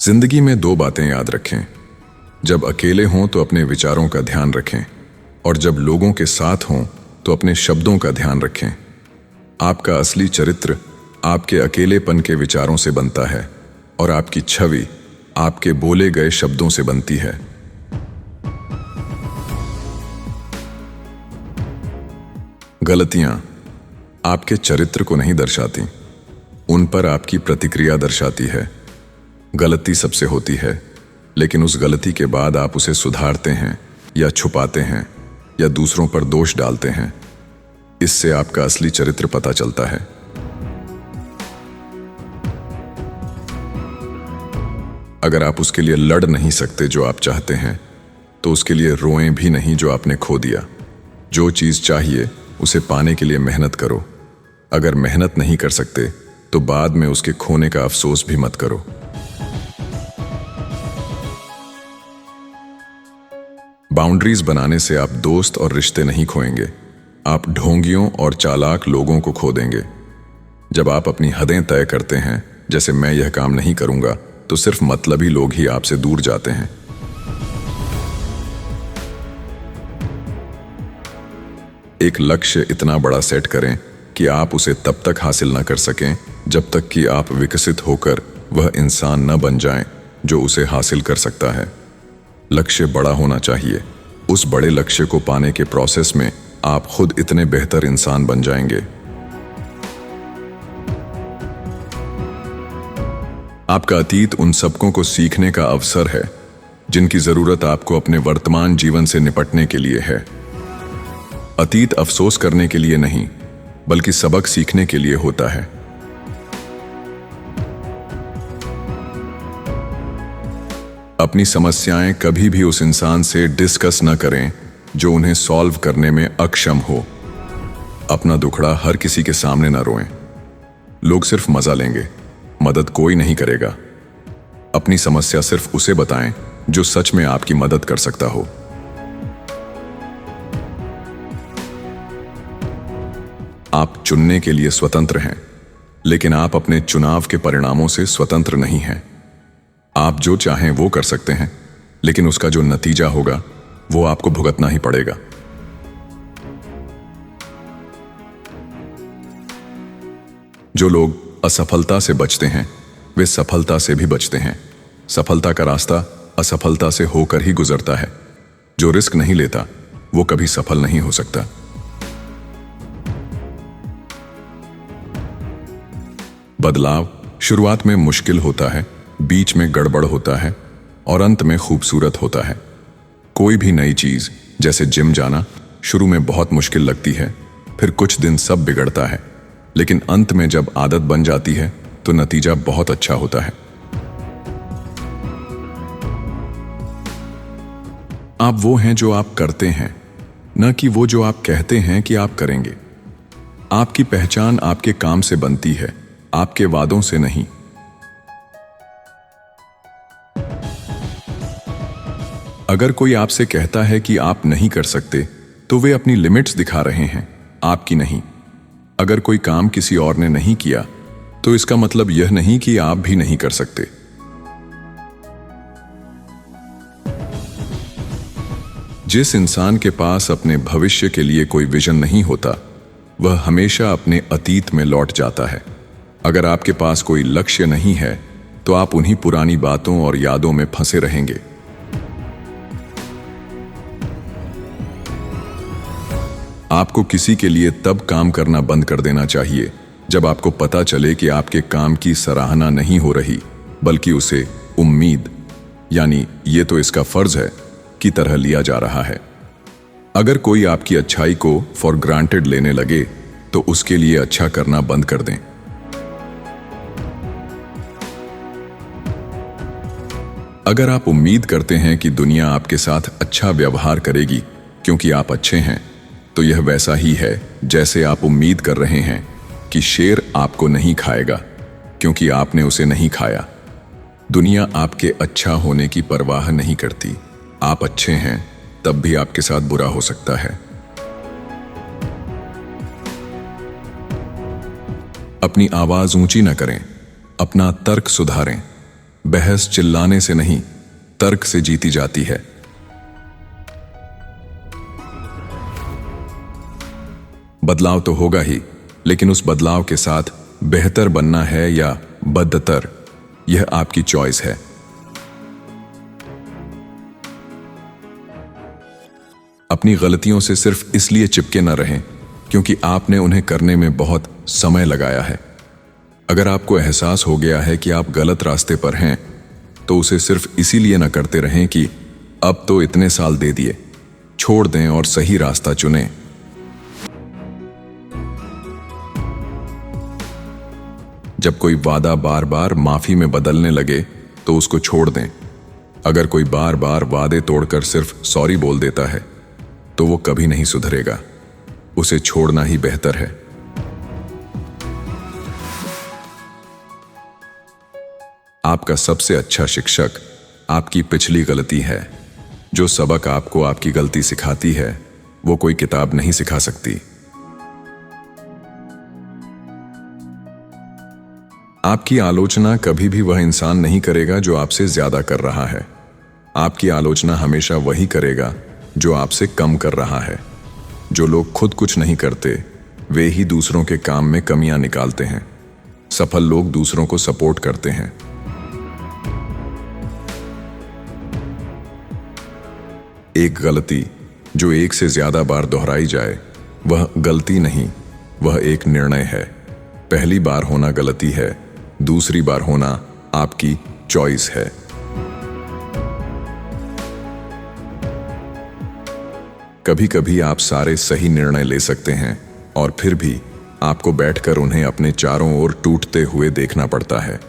जिंदगी में दो बातें याद रखें। जब अकेले हों तो अपने विचारों का ध्यान रखें, और जब लोगों के साथ हों तो अपने शब्दों का ध्यान रखें। आपका असली चरित्र आपके अकेलेपन के विचारों से बनता है, और आपकी छवि आपके बोले गए शब्दों से बनती है। गलतियां आपके चरित्र को नहीं दर्शाती, उन पर आपकी प्रतिक्रिया दर्शाती है। गलती सबसे होती है, लेकिन उस गलती के बाद आप उसे सुधारते हैं या छुपाते हैं या दूसरों पर दोष डालते हैं। इससे आपका असली चरित्र पता चलता है। अगर आप उसके लिए लड़ नहीं सकते जो आप चाहते हैं, तो उसके लिए रोएं भी नहीं जो आपने खो दिया। जो चीज चाहिए उसे पाने के लिए मेहनत करो। अगर मेहनत नहीं कर सकते तो बाद में उसके खोने का अफसोस भी मत करो। बाउंड्रीज बनाने से आप दोस्त और रिश्ते नहीं खोएंगे, आप ढोंगियों और चालाक लोगों को खो देंगे। जब आप अपनी हदें तय करते हैं, जैसे मैं यह काम नहीं करूंगा, तो सिर्फ मतलबी लोग ही आपसे दूर जाते हैं। एक लक्ष्य इतना बड़ा सेट करें कि आप उसे तब तक हासिल न कर सकें जब तक कि आप विकसित होकर वह इंसान न बन जाएं जो उसे हासिल कर सकता है। लक्ष्य बड़ा होना चाहिए। उस बड़े लक्ष्य को पाने के प्रोसेस में आप खुद इतने बेहतर इंसान बन जाएंगे। आपका अतीत उन सबकों को सीखने का अवसर है जिनकी जरूरत आपको अपने वर्तमान जीवन से निपटने के लिए है। अतीत अफसोस करने के लिए नहीं, बल्कि सबक सीखने के लिए होता है। अपनी समस्याएं कभी भी उस इंसान से डिस्कस न करें जो उन्हें सॉल्व करने में अक्षम हो। अपना दुखड़ा हर किसी के सामने न रोएं। लोग सिर्फ मजा लेंगे, मदद कोई नहीं करेगा। अपनी समस्या सिर्फ उसे बताएं जो सच में आपकी मदद कर सकता हो। आप चुनने के लिए स्वतंत्र हैं, लेकिन आप अपने चुनाव के परिणामों से स्वतंत्र नहीं हैं। आप जो चाहें वो कर सकते हैं, लेकिन उसका जो नतीजा होगा वो आपको भुगतना ही पड़ेगा। जो लोग असफलता से बचते हैं, वे सफलता से भी बचते हैं। सफलता का रास्ता असफलता से होकर ही गुजरता है। जो रिस्क नहीं लेता वो कभी सफल नहीं हो सकता। बदलाव शुरुआत में मुश्किल होता है, बीच में गड़बड़ होता है और अंत में खूबसूरत होता है। कोई भी नई चीज, जैसे जिम जाना, शुरू में बहुत मुश्किल लगती है, फिर कुछ दिन सब बिगड़ता है, लेकिन अंत में जब आदत बन जाती है तो नतीजा बहुत अच्छा होता है। आप वो हैं जो आप करते हैं, न कि वो जो आप कहते हैं कि आप करेंगे। आपकी पहचान आपके काम से बनती है, आपके वादों से नहीं। अगर कोई आपसे कहता है कि आप नहीं कर सकते, तो वे अपनी लिमिट्स दिखा रहे हैं, आपकी नहीं। अगर कोई काम किसी और ने नहीं किया, तो इसका मतलब यह नहीं कि आप भी नहीं कर सकते। जिस इंसान के पास अपने भविष्य के लिए कोई विजन नहीं होता, वह हमेशा अपने अतीत में लौट जाता है। अगर आपके पास कोई लक्ष्य नहीं है, तो आप उन्हीं पुरानी बातों और यादों में फंसे रहेंगे। आपको किसी के लिए तब काम करना बंद कर देना चाहिए जब आपको पता चले कि आपके काम की सराहना नहीं हो रही, बल्कि उसे उम्मीद, यानी ये तो इसका फर्ज है, की तरह लिया जा रहा है। अगर कोई आपकी अच्छाई को फॉर ग्रांटेड लेने लगे, तो उसके लिए अच्छा करना बंद कर दें। अगर आप उम्मीद करते हैं कि दुनिया आपके साथ अच्छा व्यवहार करेगी क्योंकि आप अच्छे हैं, तो यह वैसा ही है जैसे आप उम्मीद कर रहे हैं कि शेर आपको नहीं खाएगा क्योंकि आपने उसे नहीं खाया। दुनिया आपके अच्छा होने की परवाह नहीं करती। आप अच्छे हैं, तब भी आपके साथ बुरा हो सकता है। अपनी आवाज ऊंची न करें, अपना तर्क सुधारें। बहस चिल्लाने से नहीं, तर्क से जीती जाती है। बदलाव तो होगा ही, लेकिन उस बदलाव के साथ बेहतर बनना है या बदतर, यह आपकी चॉइस है। अपनी गलतियों से सिर्फ इसलिए चिपके न रहें क्योंकि आपने उन्हें करने में बहुत समय लगाया है। अगर आपको एहसास हो गया है कि आप गलत रास्ते पर हैं, तो उसे सिर्फ इसीलिए न करते रहें कि अब तो इतने साल दे दिए। छोड़ दें और सही रास्ता चुनें। जब कोई वादा बार बार माफी में बदलने लगे तो उसको छोड़ दें। अगर कोई बार बार वादे तोड़कर सिर्फ सॉरी बोल देता है तो वो कभी नहीं सुधरेगा। उसे छोड़ना ही बेहतर है। आपका सबसे अच्छा शिक्षक आपकी पिछली गलती है। जो सबक आपको आपकी गलती सिखाती है, वो कोई किताब नहीं सिखा सकती। आपकी आलोचना कभी भी वह इंसान नहीं करेगा जो आपसे ज्यादा कर रहा है। आपकी आलोचना हमेशा वही करेगा जो आपसे कम कर रहा है। जो लोग खुद कुछ नहीं करते, वे ही दूसरों के काम में कमियां निकालते हैं। सफल लोग दूसरों को सपोर्ट करते हैं। एक गलती जो एक से ज्यादा बार दोहराई जाए, वह गलती नहीं, वह एक निर्णय है। पहली बार होना गलती है, दूसरी बार होना आपकी चॉइस है। कभी कभी आप सारे सही निर्णय ले सकते हैं और फिर भी आपको बैठकर उन्हें अपने चारों ओर टूटते हुए देखना पड़ता है।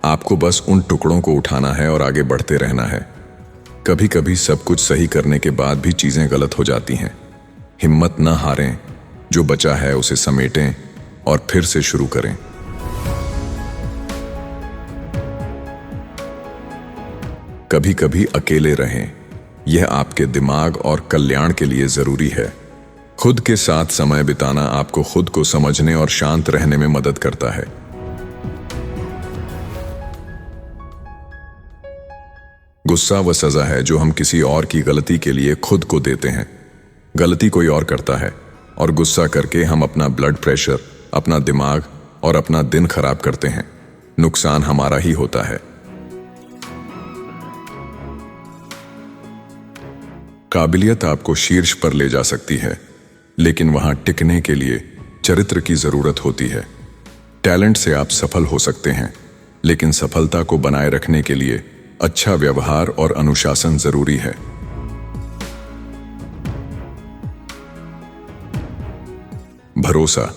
आपको बस उन टुकड़ों को उठाना है और आगे बढ़ते रहना है। कभी कभी सब कुछ सही करने के बाद भी चीजें गलत हो जाती हैं। हिम्मत न हारें, जो बचा है उसे समेटें और फिर से शुरू करें। कभी कभी अकेले रहें, यह आपके दिमाग और कल्याण के लिए जरूरी है। खुद के साथ समय बिताना आपको खुद को समझने और शांत रहने में मदद करता है। गुस्सा वह सजा है जो हम किसी और की गलती के लिए खुद को देते हैं। गलती कोई और करता है और गुस्सा करके हम अपना ब्लड प्रेशर, अपना दिमाग और अपना दिन खराब करते हैं। नुकसान हमारा ही होता है। काबिलियत आपको शीर्ष पर ले जा सकती है, लेकिन वहां टिकने के लिए चरित्र की जरूरत होती है। टैलेंट से आप सफल हो सकते हैं, लेकिन सफलता को बनाए रखने के लिए अच्छा व्यवहार और अनुशासन जरूरी है। भरोसा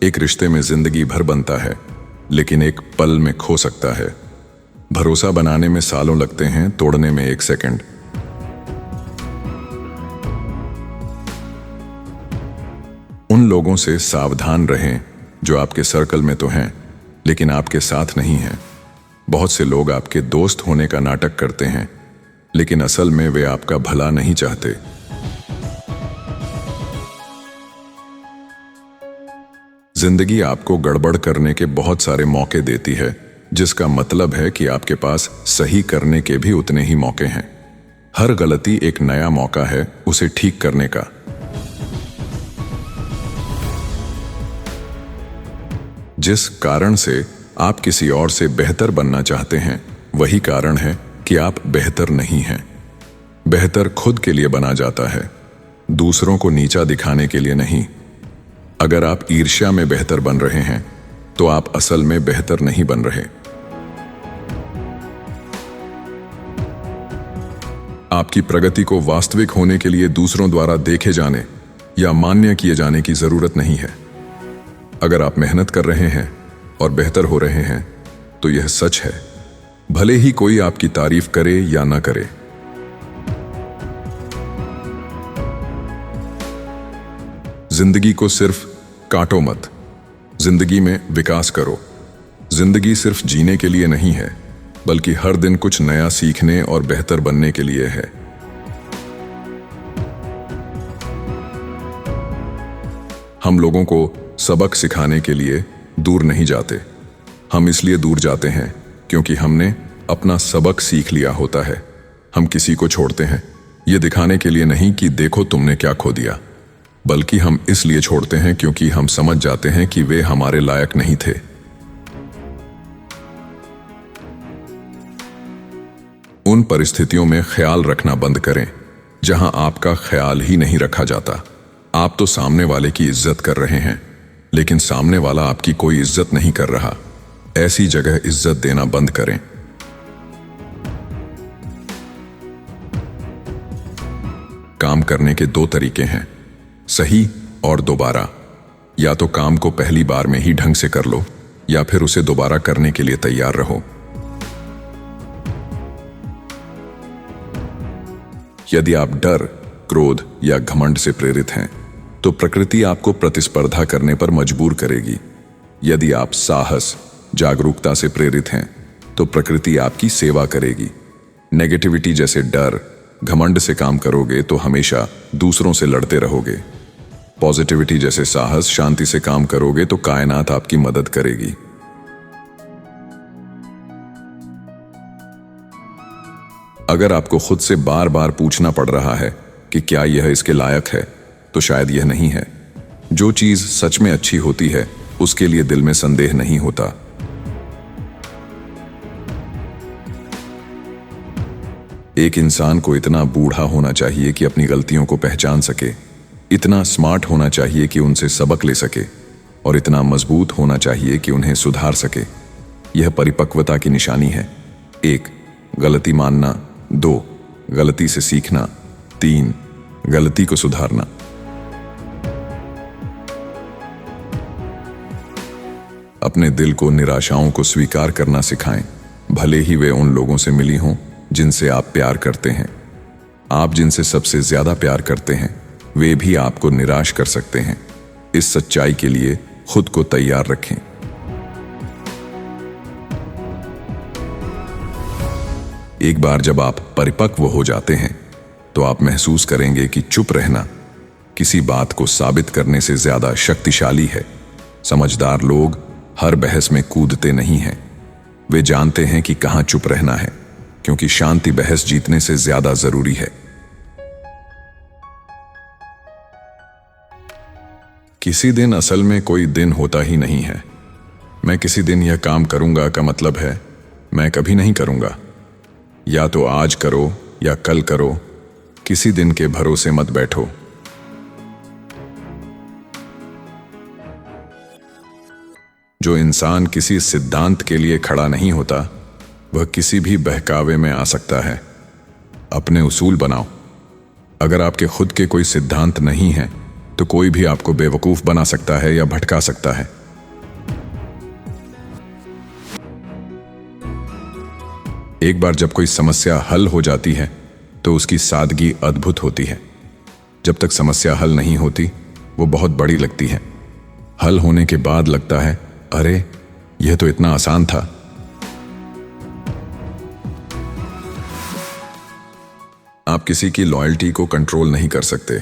एक रिश्ते में जिंदगी भर बनता है, लेकिन एक पल में खो सकता है। भरोसा बनाने में सालों लगते हैं, तोड़ने में 1 सेकंड। उन लोगों से सावधान रहें जो आपके सर्कल में तो हैं, लेकिन आपके साथ नहीं हैं। बहुत से लोग आपके दोस्त होने का नाटक करते हैं, लेकिन असल में वे आपका भला नहीं चाहते। जिंदगी आपको गड़बड़ करने के बहुत सारे मौके देती है, जिसका मतलब है कि आपके पास सही करने के भी उतने ही मौके हैं। हर गलती एक नया मौका है उसे ठीक करने का। जिस कारण से आप किसी और से बेहतर बनना चाहते हैं, वही कारण है कि आप बेहतर नहीं हैं। बेहतर खुद के लिए बना जाता है, दूसरों को नीचा दिखाने के लिए नहीं। अगर आप ईर्ष्या में बेहतर बन रहे हैं, तो आप असल में बेहतर नहीं बन रहे। आपकी प्रगति को वास्तविक होने के लिए दूसरों द्वारा देखे जाने या मान्य किए जाने की जरूरत नहीं है। अगर आप मेहनत कर रहे हैं और बेहतर हो रहे हैं, तो यह सच है, भले ही कोई आपकी तारीफ करे या ना करे। जिंदगी को सिर्फ काटो मत, जिंदगी में विकास करो। जिंदगी सिर्फ जीने के लिए नहीं है, बल्कि हर दिन कुछ नया सीखने और बेहतर बनने के लिए है। हम लोगों को सबक सिखाने के लिए दूर नहीं जाते। हम इसलिए दूर जाते हैं क्योंकि हमने अपना सबक सीख लिया होता है। हम किसी को छोड़ते हैं ये दिखाने के लिए नहीं कि देखो तुमने क्या खो दिया, बल्कि हम इसलिए छोड़ते हैं क्योंकि हम समझ जाते हैं कि वे हमारे लायक नहीं थे। उन परिस्थितियों में ख्याल रखना बंद करें जहां आपका ख्याल ही नहीं रखा जाता। आप तो सामने वाले की इज्जत कर रहे हैं, लेकिन सामने वाला आपकी कोई इज्जत नहीं कर रहा। ऐसी जगह इज्जत देना बंद करें। काम करने के दो तरीके हैं, सही और दोबारा। या तो काम को पहली बार में ही ढंग से कर लो, या फिर उसे दोबारा करने के लिए तैयार रहो। यदि आप डर, क्रोध या घमंड से प्रेरित हैं, तो प्रकृति आपको प्रतिस्पर्धा करने पर मजबूर करेगी। यदि आप साहस, जागरूकता से प्रेरित हैं, तो प्रकृति आपकी सेवा करेगी। नेगेटिविटी जैसे डर, घमंड से काम करोगे तो हमेशा दूसरों से लड़ते रहोगे। पॉजिटिविटी जैसे साहस, शांति से काम करोगे तो कायनात आपकी मदद करेगी। अगर आपको खुद से बार बार पूछना पड़ रहा है कि क्या यह इसके लायक है, तो शायद यह नहीं है। जो चीज सच में अच्छी होती है उसके लिए दिल में संदेह नहीं होता। एक इंसान को इतना बूढ़ा होना चाहिए कि अपनी गलतियों को पहचान सके, इतना स्मार्ट होना चाहिए कि उनसे सबक ले सके, और इतना मजबूत होना चाहिए कि उन्हें सुधार सके। यह परिपक्वता की निशानी है। 1. गलती मानना। 2. गलती से सीखना। 3. गलती को सुधारना। अपने दिल को, निराशाओं को स्वीकार करना सिखाएं, भले ही वे उन लोगों से मिली हों जिनसे आप प्यार करते हैं। आप जिनसे सबसे ज्यादा प्यार करते हैं वे भी आपको निराश कर सकते हैं। इस सच्चाई के लिए खुद को तैयार रखें। एक बार जब आप परिपक्व हो जाते हैं तो आप महसूस करेंगे कि चुप रहना किसी बात को साबित करने से ज्यादा शक्तिशाली है। समझदार लोग हर बहस में कूदते नहीं हैं। वे जानते हैं कि कहां चुप रहना है, क्योंकि शांति बहस जीतने से ज्यादा जरूरी है। किसी दिन असल में कोई दिन होता ही नहीं है। मैं किसी दिन यह काम करूंगा का मतलब है मैं कभी नहीं करूंगा। या तो आज करो या कल करो, किसी दिन के भरोसे मत बैठो। जो इंसान किसी सिद्धांत के लिए खड़ा नहीं होता वह किसी भी बहकावे में आ सकता है। अपने उसूल बनाओ। अगर आपके खुद के कोई सिद्धांत नहीं है तो कोई भी आपको बेवकूफ बना सकता है या भटका सकता है। एक बार जब कोई समस्या हल हो जाती है तो उसकी सादगी अद्भुत होती है। जब तक समस्या हल नहीं होती वो बहुत बड़ी लगती है। हल होने के बाद लगता है अरे यह तो इतना आसान था। आप किसी की लॉयल्टी को कंट्रोल नहीं कर सकते।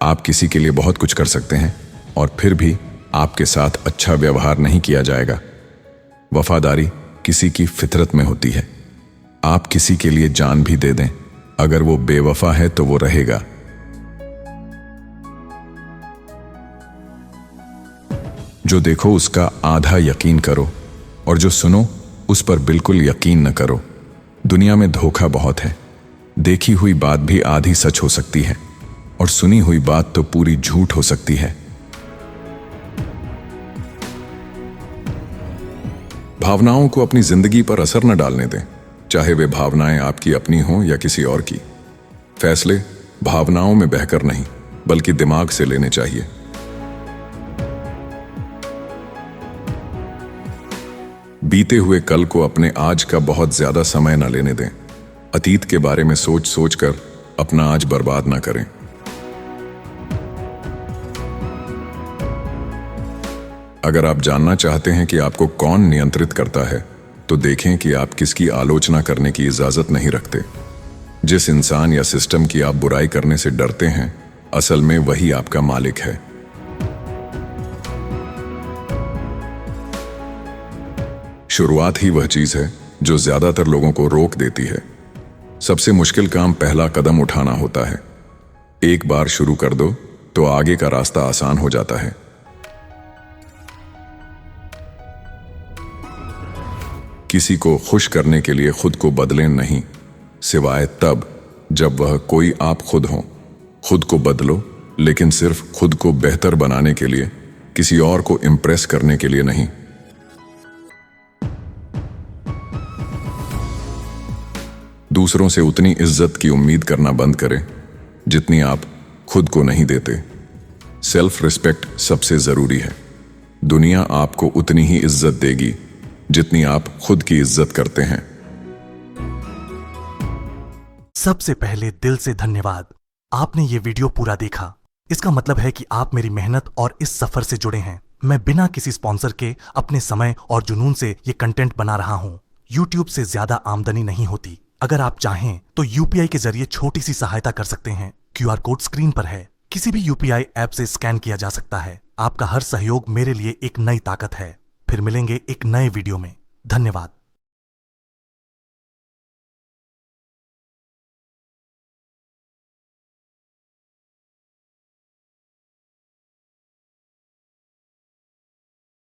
आप किसी के लिए बहुत कुछ कर सकते हैं और फिर भी आपके साथ अच्छा व्यवहार नहीं किया जाएगा। वफादारी किसी की फितरत में होती है। आप किसी के लिए जान भी दे दें, अगर वो बेवफा है तो वो रहेगा। जो देखो उसका आधा यकीन करो और जो सुनो उस पर बिल्कुल यकीन न करो। दुनिया में धोखा बहुत है। देखी हुई बात भी आधी सच हो सकती है और सुनी हुई बात तो पूरी झूठ हो सकती है। भावनाओं को अपनी जिंदगी पर असर न डालने दें, चाहे वे भावनाएं आपकी अपनी हों या किसी और की। फैसले भावनाओं में बहकर नहीं बल्कि दिमाग से लेने चाहिए। बीते हुए कल को अपने आज का बहुत ज्यादा समय न लेने दें। अतीत के बारे में सोच सोच कर अपना आज बर्बाद ना करें। अगर आप जानना चाहते हैं कि आपको कौन नियंत्रित करता है तो देखें कि आप किसकी आलोचना करने की इजाजत नहीं रखते। जिस इंसान या सिस्टम की आप बुराई करने से डरते हैं असल में वही आपका मालिक है। शुरुआत ही वह चीज है जो ज्यादातर लोगों को रोक देती है। सबसे मुश्किल काम पहला कदम उठाना होता है। एक बार शुरू कर दो तो आगे का रास्ता आसान हो जाता है। किसी को खुश करने के लिए खुद को बदलें नहीं, सिवाय तब जब वह कोई आप खुद हो। खुद को बदलो, लेकिन सिर्फ खुद को बेहतर बनाने के लिए, किसी और को इम्प्रेस करने के लिए नहीं। दूसरों से उतनी इज्जत की उम्मीद करना बंद करें जितनी आप खुद को नहीं देते। सेल्फ रिस्पेक्ट सबसे जरूरी है। दुनिया आपको उतनी ही इज्जत देगी जितनी आप खुद की इज्जत करते हैं। सबसे पहले दिल से धन्यवाद। आपने ये वीडियो पूरा देखा। इसका मतलब है कि आप मेरी मेहनत और इस सफर से जुड़े हैं। मैं बिना किसी स्पॉन्सर के अपने समय और जुनून से ये कंटेंट बना रहा हूँ। YouTube से ज्यादा आमदनी नहीं होती। अगर आप चाहें तो UPI के जरिए छोटी सी सहायता कर सकते हैं। QR कोड स्क्रीन पर है। किसी भी UPI ऐप से स्कैन किया जा सकता है। आपका हर सहयोग मेरे लिए एक नई ताकत है। फिर मिलेंगे एक नए वीडियो में। धन्यवाद।